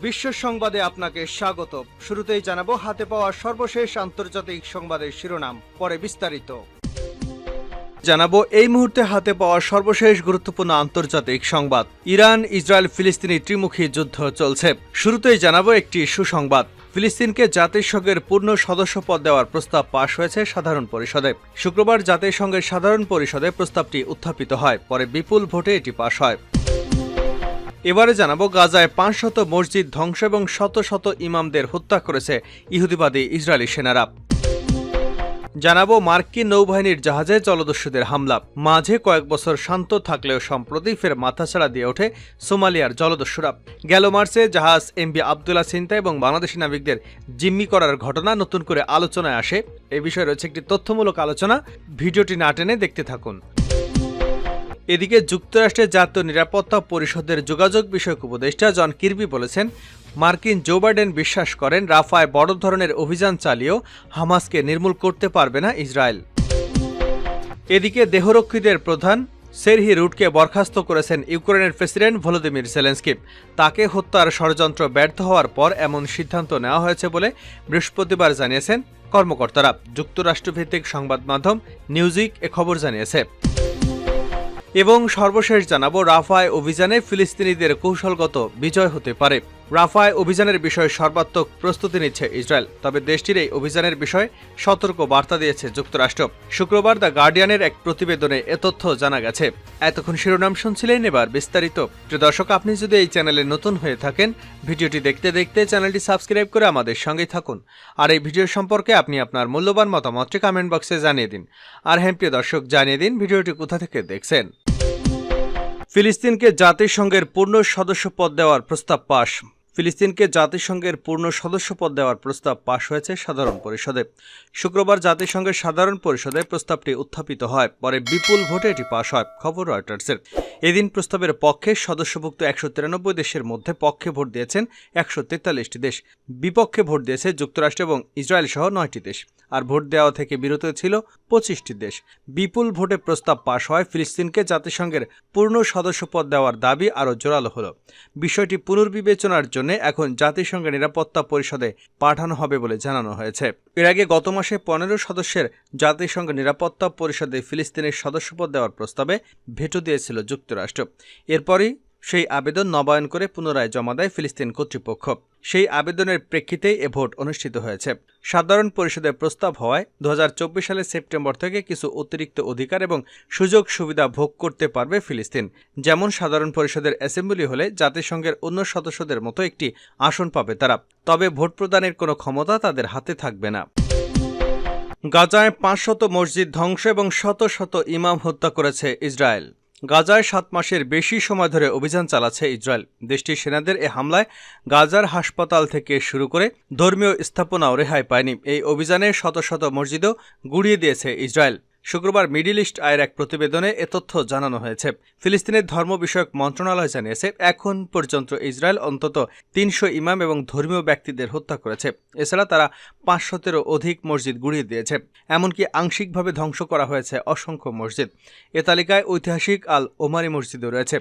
বিশ্ব সংবাদে আপনাকে স্বাগত। শুরুতেই জানাবো হাতে পাওয়া সর্বশেষ আন্তর্জাতিক সংবাদের শিরোনাম, পরে বিস্তারিত জানাবো। এই মুহূর্তে হাতে পাওয়া সর্বশেষ গুরুত্বপূর্ণ আন্তর্জাতিক সংবাদ। ইরান ইসরায়েল ফিলিস্তিনি ত্রিমুখী যুদ্ধ চলছে। শুরুতেই জানাবো একটি সুসংবাদ। ফিলিস্তিনকে জাতিসংঘের পূর্ণ সদস্যপদ দেওয়ার প্রস্তাব পাশ হয়েছে সাধারণ পরিষদে। শুক্রবার জাতিসংঘের সাধারণ পরিষদে প্রস্তাবটি উত্থাপিত হয়, পরে বিপুল ভোটে এটি পাশ হয়। এবারে জানাবো গাজায় 500 মসজিদ ধ্বংস এবং শত শত ইমামদের হত্যা করেছে ইহুদিবাদী ইসরায়েলি সেনারা। জানাবো মার্কিন নৌবাহিনীর জাহাজে জলদস্যুদের হামলা। মাঝে কয়েক বছর শান্ত থাকলেও সম্প্রতি ফের মাথাছাড়া দিয়ে ওঠে সোমালিয়ার জলদস্যুরা। গেল মার্চে জাহাজ এমভি আবদুল্লাহ ছিনতাই এবং বাংলাদেশি নাবিকদের জিম্মি করার ঘটনা নতুন করে আলোচনায় আসে। এ বিষয়ে রয়েছে একটি তথ্যমূলক আলোচনা, ভিডিওটি না টেনে দেখতে থাকুন। এদিকে যুক্তরাষ্ট্রের জাতীয় নিরাপত্তা পরিষদের যোগাযোগ বিষয়ক উপদেষ্টা জন কির্বি বলেছেন, মার্কিন জো বাইডেন বিশ্বাস করেন রাফায় বড় ধরনের অভিযান চালিয়েও হামাসকে নির্মূল করতে পারবে না ইসরায়েল। এদিকে দেহরক্ষীদের প্রধান সেরহি রুটকে বরখাস্ত করেছেন ইউক্রেনের প্রেসিডেন্ট ভলোদিমির জেলেনস্কি। তাকে হত্যার ষড়যন্ত্র ব্যর্থ হওয়ার পর এমন সিদ্ধান্ত নেওয়া হয়েছে বলে বৃহস্পতিবার জানিয়েছেন কর্মকর্তারা। যুক্তরাষ্ট্রভিত্তিক সংবাদ মাধ্যম নিউজউইক এ খবর জানিয়েছে। এবং সর্বশেষ জানাবো রাফায় অভিযানে ফিলিস্তিনিদের কৌশলগত বিজয় হতে পারে। রাফায় অভিযানের বিষয়ে সর্বাত্মক প্রস্তুতি নিচ্ছে ইসরায়েল, তবে দেশটির এই অভিযানের বিষয়ে সতর্ক বার্তা দিয়েছে যুক্তরাষ্ট্র। শুক্রবার দ্য গার্ডিয়ানের এক প্রতিবেদনে এ তথ্য জানা গেছে। এতক্ষণ শিরোনাম শুনছিলেন, এবার বিস্তারিত। প্রিয় দর্শক, আপনি যদি এই চ্যানেলে নতুন হয়ে থাকেন, ভিডিওটি দেখতে দেখতে চ্যানেলটি সাবস্ক্রাইব করে আমাদের সঙ্গেই থাকুন। আর এই ভিডিও সম্পর্কে আপনি আপনার মূল্যবান মতামতটি কমেন্ট বক্সে জানিয়ে দিন। আর হ্যাঁ প্রিয় দর্শক, জানিয়ে দিন ভিডিওটি কোথা থেকে দেখছেন। ফিলিস্তিনকে জাতিসংঘের পূর্ণ সদস্যপদ দেওয়ার প্রস্তাব পাশ। ফিলিস্তিনকে জাতিসংঘের পূর্ণ সদস্যপদ দেওয়ার প্রস্তাব পাশ হয়েছে সাধারণ পরিষদে। শুক্রবার জাতিসংঘের সাধারণ পরিষদে প্রস্তাবটি উত্থাপিত হয়, পরে বিপুল ভোটে এটি পাশ হয়। খবর রয়টার্সের। এদিন প্রস্তাবের পক্ষে সদস্যভুক্ত 193 দেশের মধ্যে পক্ষে ভোট দিয়েছেন 143টি দেশ, বিপক্ষে ভোট দিয়েছে যুক্তরাষ্ট্র এবং ইসরায়েল সহ 9টি দেশ, আর ভোট দেওয়া থেকে বিরত ছিল 25টি দেশ। বিপুল ভোটে প্রস্তাব পাশ হয় ফিলিস্তিনকে জাতিসংঘের পূর্ণ সদস্যপদ দেওয়ার দাবি আরও জোরালো হল। বিষয়টি পুনর্বিবেচনার জন্য এখন জাতিসংঘের নিরাপত্তা পরিষদে পাঠানো হবে বলে জানানো হয়েছে। এর আগে গত মাসে 15 সদস্যের জাতিসংঘ নিরাপত্তা পরিষদে ফিলিস্তিনের সদস্যপদ দেওয়ার প্রস্তাবে ভেটো দিয়েছিল যুক্তরাষ্ট্র। এরপরই সেই আবেদন নবায়ন করে পুনরায় জমা দেয় ফিলিস্তিন কর্তৃপক্ষ। সেই আবেদনের প্রেক্ষিতেই এ ভোট অনুষ্ঠিত হয়েছে। সাধারণ পরিষদের প্রস্তাব হওয়ায় 2024 সালের সেপ্টেম্বর থেকে কিছু অতিরিক্ত অধিকার এবং সুযোগ সুবিধা ভোগ করতে পারবে ফিলিস্তিন। যেমন সাধারণ পরিষদের অ্যাসেম্বলি হলে জাতিসংঘের অন্য সদস্যদের মতো একটি আসন পাবে তারা, তবে ভোট প্রদানের কোনো ক্ষমতা তাদের হাতে থাকবে না। গাজায় 500 মসজিদ ধ্বংস এবং শত শত ইমাম হত্যা করেছে ইসরায়েল। গাজায় 7 মাসের বেশি সময় ধরে অভিযান চালাচ্ছে ইসরায়েল। দেশটির সেনাদের এ হামলায় গাজার হাসপাতাল থেকে শুরু করে ধর্মীয় স্থাপনাও রেহাই পায়নি। এই অভিযানে শত শত মসজিদও গুড়িয়ে দিয়েছে ইসরায়েল। শুক্রবার মিডল ইস্ট আয়ের এক প্রতিবেদনে এ তথ্য জানানো হয়েছে। ফিলিস্তিনের ধর্ম বিষয়ক মন্ত্রণালয় জানিয়েছে, এখন পর্যন্ত ইসরায়েল অন্তত 300 ইমাম এবং ধর্মীয় ব্যক্তিদের হত্যা করেছে। এছাড়া তারা 500-এরও অধিক মসজিদ গুড়িয়ে দিয়েছে। এমনকি আংশিকভাবে ধ্বংস করা হয়েছে অসংখ্য মসজিদ। এ তালিকায় ঐতিহাসিক আল ওমারি মসজিদও রয়েছে।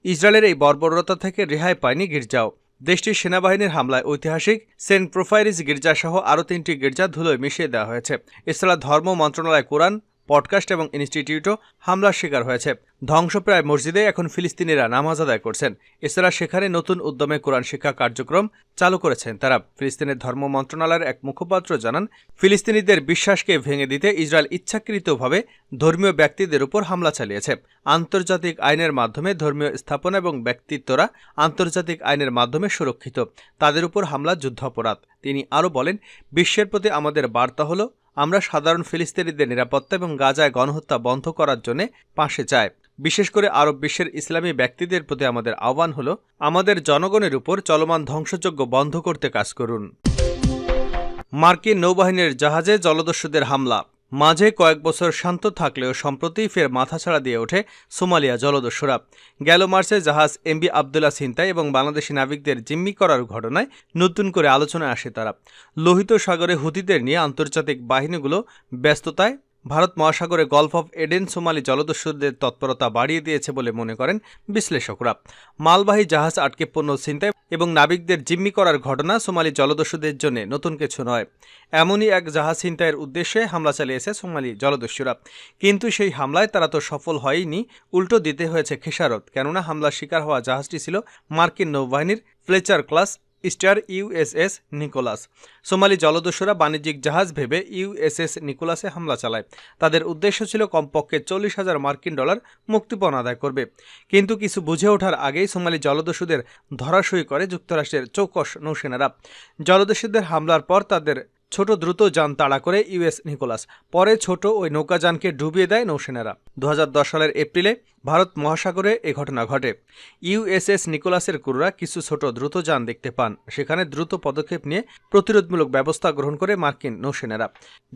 ইসরায়েলের এই বর্বরতা থেকে রেহাই পায়নি গির্জাও। দেশটির সেনাবাহিনীর হামলায় ঐতিহাসিক সেন্ট প্রোফাইরিস গির্জাসহ আরও 3টি গির্জা ধুলোয় মিশিয়ে দেওয়া হয়েছে। এছাড়া ধর্ম মন্ত্রণালয় কোরআন, পডকাস্ট এবং ইনস্টিটিউটও হামলার শিকার হয়েছে। ধ্বংসপ্রায় মসজিদে এখন ফিলিস্তিনিরা নামাজ আদায় করছেন। এছাড়া সেখানে নতুন উদ্যমে কোরআন শিক্ষা কার্যক্রম চালু করেছেন তারা। ফিলিস্তিনের ধর্ম মন্ত্রণালয়ের এক মুখপাত্র জানান, ফিলিস্তিনিদের বিশ্বাসকে ভেঙে দিতে ইসরায়েল ইচ্ছাকৃতভাবে ধর্মীয় ব্যক্তিদের উপর হামলা চালিয়েছে। আন্তর্জাতিক আইনের মাধ্যমে ধর্মীয় স্থাপনা এবং ব্যক্তিত্বরা আন্তর্জাতিক আইনের মাধ্যমে সুরক্ষিত। তাদের উপর হামলা যুদ্ধাপরাধ। তিনি আরও বলেন, বিশ্বের প্রতি আমাদের বার্তা হল, আমরা সাধারণ ফিলিস্তিনিদের নিরাপত্তা এবং গাজায় গণহত্যা বন্ধ করার জন্য পাশে চাই। বিশেষ করে আরব বিশ্বের ইসলামী ব্যক্তিদের প্রতি আমাদের আহ্বান হল, আমাদের জনগণের উপর চলমান ধ্বংসযজ্ঞ বন্ধ করতে কাজ করুন। মার্কিন নৌবাহিনীর জাহাজে জলদস্যুদের হামলা। মাঝে কয়েক বছর শান্ত থাকলেও সম্প্রতি ফের মাথাছাড়া দিয়ে ওঠে সোমালিয়া জলদস্যুরা। গেল মার্চে জাহাজ এমভি আবদুল্লাহ ছিনতাই এবং বাংলাদেশি নাবিকদের জিম্মি করার ঘটনায় নতুন করে আলোচনায় আসে তারা। লোহিত সাগরে হুতিদের নিয়ে আন্তর্জাতিক বাহিনীগুলো ব্যস্ততায় ভারত মহাসাগরে গলফ অফ এডেন সোমালি জলদস্যুদের তৎপরতা বাড়িয়ে দিয়েছে বলে মনে করেন বিশ্লেষকরা। মালবাহী জাহাজ আটকে পণ্য ছিনতাই এবং নাবিকদের জিম্মি করার ঘটনা সোমালি জলদস্যুদের জন্য নতুন কিছু নয়। এমনই এক জাহাজ ছিনতাইয়ের উদ্দেশ্যে হামলা চালিয়েছে সোমালি জলদস্যুরা, কিন্তু সেই হামলায় তারা তো সফল হয়নি, উল্টো দিতে হয়েছে খেসারত। কেননা হামলার শিকার হওয়া জাহাজটি ছিল মার্কিন নৌবাহিনীর Fletcher class star USS Nicholas. Somali জলদস্যুরা বাণিজ্যিক জাহাজ ভেবে ইউএসএস নিকোলাসে হামলা চালায়। তাদের উদ্দেশ্য ছিল কমপক্ষে $40,000 মার্কিন মুক্তিপণ আদায় করবে। কিন্তু কিছু বুঝে ওঠার আগেই সোমালি জলদস্যুদের ধরাশয়ী করে যুক্তরাষ্ট্রের চৌকস নৌসেনারা। জলদস্যুদের হামলার পর তাদের ছোট দ্রুত যান তাড়া করে ইউএস নিকোলাস, পরে ছোট ওই নৌকাযানকে ডুবিয়ে দেয় নৌসেনারা। 2010 সালের এপ্রিলে ভারত মহাসাগরে এ ঘটনা ঘটে। ইউএসএস নিকোলাসের ক্রুরা কিছু ছোট দ্রুত যান দেখতে পান, সেখানে দ্রুত পদক্ষেপ নিয়ে প্রতিরোধমূলক ব্যবস্থা গ্রহণ করে মার্কিন নৌসেনারা,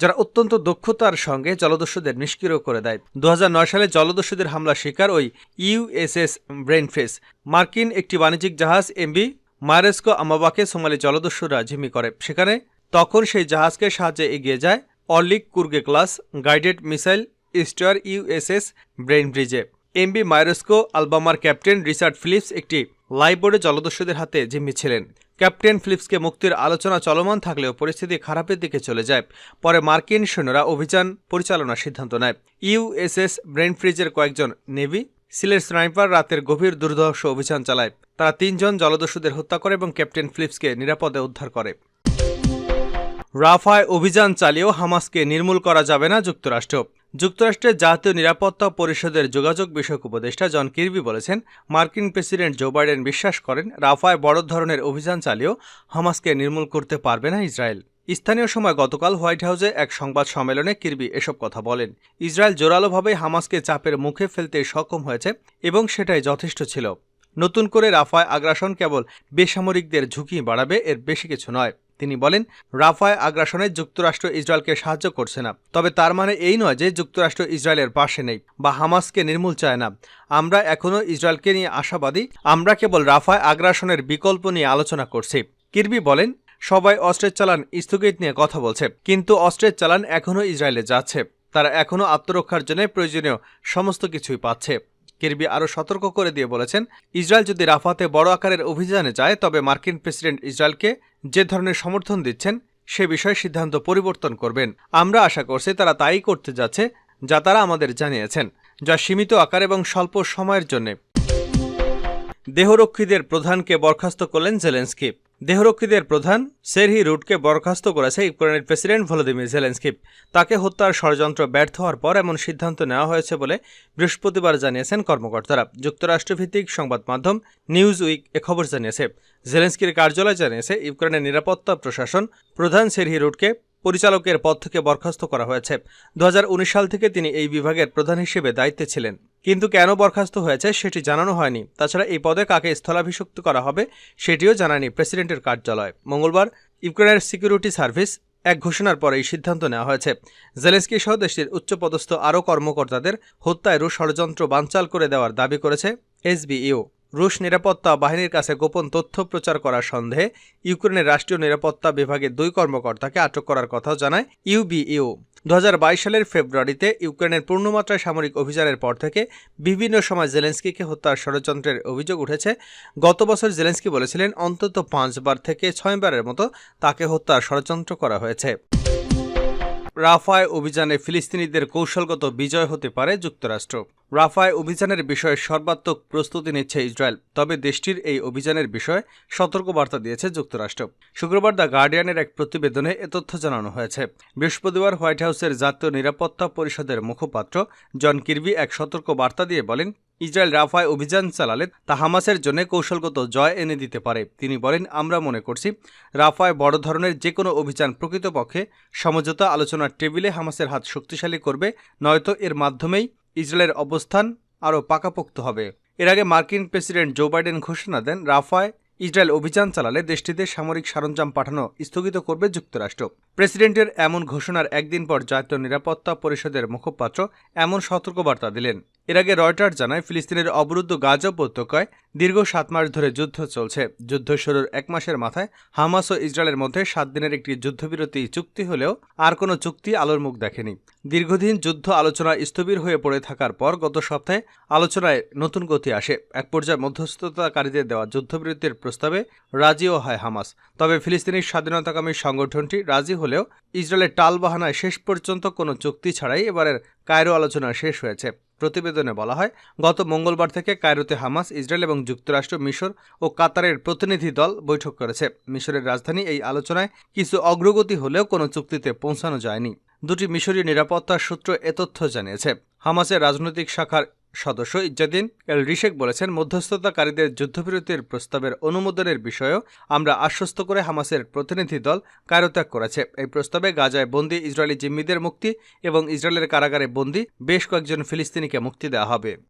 যারা অত্যন্ত দক্ষতার সঙ্গে জলদস্যুদের নিষ্ক্রিয় করে দেয়। 2009 সালে জলদস্যুদের হামলা শিকার ওই ইউএসএস ব্রেইনফেস মার্কিন একটি বাণিজ্যিক জাহাজ এমবি মারেস্কো আমাবাকে সোমালি জলদস্যুরা জিম্মি করে। সেখানে তখন সেই জাহাজকে সাহায্যে এগিয়ে যায় Arleigh Burke class guided missile star USS ব্রেইনব্রিজে। MV Maersk Alabama captain Richard Phillips একটি লাইফবোর্ডে জলদস্যুদের হাতে জিম্মি ছিলেন। ক্যাপ্টেন ফিলিপসকে মুক্তির আলোচনা চলমান থাকলেও পরিস্থিতি খারাপের দিকে চলে যায়। পরে মার্কিন সৈন্যরা অভিযান পরিচালনার সিদ্ধান্ত নেয়। ইউএসএস ব্রেইনফ্রিজের কয়েকজন নেভি সিলের স্নাইপার রাতের গভীর দুর্ধর্ষ অভিযান চালায়। তারা 3 জন জলদস্যুদের হত্যা করে এবং ক্যাপ্টেন ফিলিপসকে নিরাপদে উদ্ধার করে। রাফায় অভিযান চালিয়েও হামাসকে নির্মূল করা যাবে না যুক্তরাষ্ট্র। যুক্তরাষ্ট্রের জাতীয় নিরাপত্তা পরিষদের যোগাযোগ বিষয়ক উপদেষ্টা জন কির্বি বলেছেন, মার্কিন প্রেসিডেন্ট জো বাইডেন বিশ্বাস করেন রাফায় বড় ধরনের অভিযান চালিয়েও হামাসকে নির্মূল করতে পারবে না ইসরায়েল। স্থানীয় সময় গতকাল হোয়াইট হাউসে এক সংবাদ সম্মেলনে কির্বি এসব কথা বলেন। ইসরায়েল জোরালোভাবে হামাসকে চাপের মুখে ফেলতে সক্ষম হয়েছে এবং সেটাই যথেষ্ট ছিল। নতুন করে রাফায় আগ্রাসন কেবল বেসামরিকদের ঝুঁকি বাড়াবে, এর বেশি কিছু নয়। তিনি বলেন, রাফায় আগ্রাসনে যুক্তরাষ্ট্র ইসরায়েলকে সাহায্য করছে না, তবে তার মানে এই নয় যে যুক্তরাষ্ট্র ইসরায়েলের পাশে নেই বা হামাসকে নির্মূল চায় না। আমরা এখনও ইসরায়েলকে নিয়ে আশাবাদী, আমরা কেবল রাফায় আগ্রাসনের বিকল্প নিয়ে আলোচনা করছি। কির্বি বলেন, সবাই অস্ত্রের চালান স্থগিত নিয়ে কথা বলছে, কিন্তু অস্ত্রের চালান এখনও ইসরায়েলে যাচ্ছে। তারা এখনও আত্মরক্ষার জন্য প্রয়োজনীয় সমস্ত কিছুই পাচ্ছে। কির্বি আরও সতর্ক করে দিয়ে বলেছেন, ইসরায়েল যদি রাফাতে বড় আকারের অভিযানে যায় তবে মার্কিন প্রেসিডেন্ট ইসরায়েলকে যে ধরনের সমর্থন দিচ্ছেন সে বিষয়ে সিদ্ধান্ত পরিবর্তন করবেন। আমরা আশা করছি তারা তাই করতে যাচ্ছে যা তারা আমাদের জানিয়েছেন, যা সীমিত আকার এবং স্বল্প সময়ের জন্য। দেহরক্ষীদের প্রধানকে বরখাস্ত করলেন জেলেনস্কি। দেহরক্ষীদের প্রধান সেরহি রুটকে বরখাস্ত করেছে ইউক্রেনের প্রেসিডেন্ট ভলোদিমির জেলেনস্কি। তাকে হত্যার ষড়যন্ত্র ব্যর্থ হওয়ার পর এমন সিদ্ধান্ত নেওয়া হয়েছে বলে বৃহস্পতিবার জানিয়েছেন কর্মকর্তারা। যুক্তরাষ্ট্রভিত্তিক সংবাদ মাধ্যম নিউজ উইক এ খবর জানিয়েছে। জেলেনস্কির কার্যালয় জানিয়েছে, ইউক্রেনের নিরাপত্তা প্রশাসন প্রধান সেরহি রুটকে পরিচালকের পদ থেকে বরখাস্ত করা হয়েছে। 2019 সাল থেকে তিনি এই বিভাগের প্রধান হিসেবে দায়িত্বে ছিলেন, কিন্তু কেন বরখাস্ত হয়েছে সেটি জানানো হয়নি। তাছাড়া এই পদে কাকে স্থলাভিষিক্ত করা হবে সেটিও জানায়নি প্রেসিডেন্টের কার্যালয়। মঙ্গলবার ইউক্রেনের সিকিউরিটি সার্ভিস এক ঘোষণার পরে এই সিদ্ধান্ত নেওয়া হয়েছে। জেলেনস্কি সহ দেশটির উচ্চপদস্থ আরও কর্মকর্তাদের হত্যায় রুশ ষড়যন্ত্র বানচাল করে দেওয়ার দাবি করেছে এসবিইউ। রুশ নিরাপত্তা বাহিনীর কাছে গোপন তথ্য প্রচার করার সন্দেহে ইউক্রেনের রাষ্ট্রীয় নিরাপত্তা বিভাগের 2 কর্মকর্তাকে আটক করার কথাও জানায় ইউবিইউ। 2022 সালের ফেব্রুয়ারিতে ইউক্রেনের পূর্ণমাত্রায় সামরিক অভিযানের পর থেকে বিভিন্ন সময় জেলেনস্কিকে হত্যার ষড়যন্ত্রের অভিযোগ উঠেছে। গত বছর জেলেনস্কি বলেছিলেন, অন্তত 5 বার থেকে 6 বারের মতো তাকে হত্যার ষড়যন্ত্র করা হয়েছে। রাফায় অভিযানে ফিলিস্তিনিদের কৌশলগত বিজয় হতে পারে যুক্তরাষ্ট্র। রাফায় অভিযানের বিষয়ে সর্বাত্মক প্রস্তুতি নিচ্ছে ইসরায়েল, তবে দেশটির এই অভিযানের বিষয়ে সতর্কবার্তা দিয়েছে যুক্তরাষ্ট্র। শুক্রবার দ্য গার্ডিয়ানের এক প্রতিবেদনে এ তথ্য জানানো হয়েছে। বৃহস্পতিবার হোয়াইট হাউসের জাতীয় নিরাপত্তা পরিষদের মুখপাত্র জন কির্বি এক সতর্ক বার্তা দিয়ে বলেন, ইসরায়েল রাফায় অভিযান চালালে তা হামাসের জন্য কৌশলগত জয় এনে দিতে পারে। তিনি বলেন, আমরা মনে করছি রাফায় বড় ধরনের যে কোনো অভিযান প্রকৃতপক্ষে সমঝোতা আলোচনার টেবিলে হামাসের হাত শক্তিশালী করবে, নয়তো এর মাধ্যমেই ইসরায়েলের অবস্থান আরও পাকাপোক্ত হবে। এর আগে মার্কিন প্রেসিডেন্ট জো বাইডেন ঘোষণা দেন, রাফায় ইসরায়েল অভিযান চালালে দেশটিতে সামরিক সরঞ্জাম পাঠানো স্থগিত করবে যুক্তরাষ্ট্র। প্রেসিডেন্টের এমন ঘোষণার একদিন পর জাতীয় নিরাপত্তা পরিষদের মুখপাত্র এমন সতর্কবার্তা দিলেন। এর আগে রয়টার্স জানায়, ফিলিস্তিনের অবরুদ্ধ গাজা উপত্যকায় দীর্ঘ 7 মাস ধরে যুদ্ধ চলছে। যুদ্ধ শুরুর 1 মাসের মাথায় হামাস ও ইসরায়েলের মধ্যে 7 দিনের একটি যুদ্ধবিরতি চুক্তি হলেও আর কোনো চুক্তি আলোর মুখ দেখেনি। দীর্ঘদিন যুদ্ধ আলোচনা স্থবির হয়ে পড়ে থাকার পর গত সপ্তাহে আলোচনায় নতুন গতি আসে। এক পর্যায়ে মধ্যস্থতাকারীদের দেওয়া যুদ্ধবিরতির প্রস্তাবে রাজিও হয় হামাস। তবে ফিলিস্তিনি স্বাধীনতাকামী সংগঠনটি রাজি হলেও ইসরায়েলের টালবাহানায় শেষ পর্যন্ত কোনো চুক্তি ছাড়াই এবারের কায়রো আলোচনা শেষ হয়েছে। প্রতিবেদনে বলা হয়, গত মঙ্গলবার থেকে কায়রোতে হামাস, ইসরায়েল এবং যুক্তরাষ্ট্র, মিশর ও কাতারের প্রতিনিধি দল বৈঠক করেছে। মিশরের রাজধানী এই আলোচনায় কিছু অগ্রগতি হলেও কোনো চুক্তিতে পৌঁছানো যায়নি। দুটি মিশরীয় নিরাপত্তা সূত্র এ তথ্য জানিয়েছে। হামাসের রাজনৈতিক শাখার সদস্য ইজ্জাদিন এল রিশেক বলেছেন, মধ্যস্থতাকারীদের যুদ্ধবিরতির প্রস্তাবের অনুমোদনের বিষয়েও আমরা আশ্বস্ত করে হামাসের প্রতিনিধি দল কায়রো ত্যাগ করেছে। এই প্রস্তাবে গাজায় বন্দী ইসরায়েলি জিম্মিদের মুক্তি এবং ইসরায়েলের কারাগারে বন্দী বেশ কয়েকজন ফিলিস্তিনিকে মুক্তি দেওয়া হবে।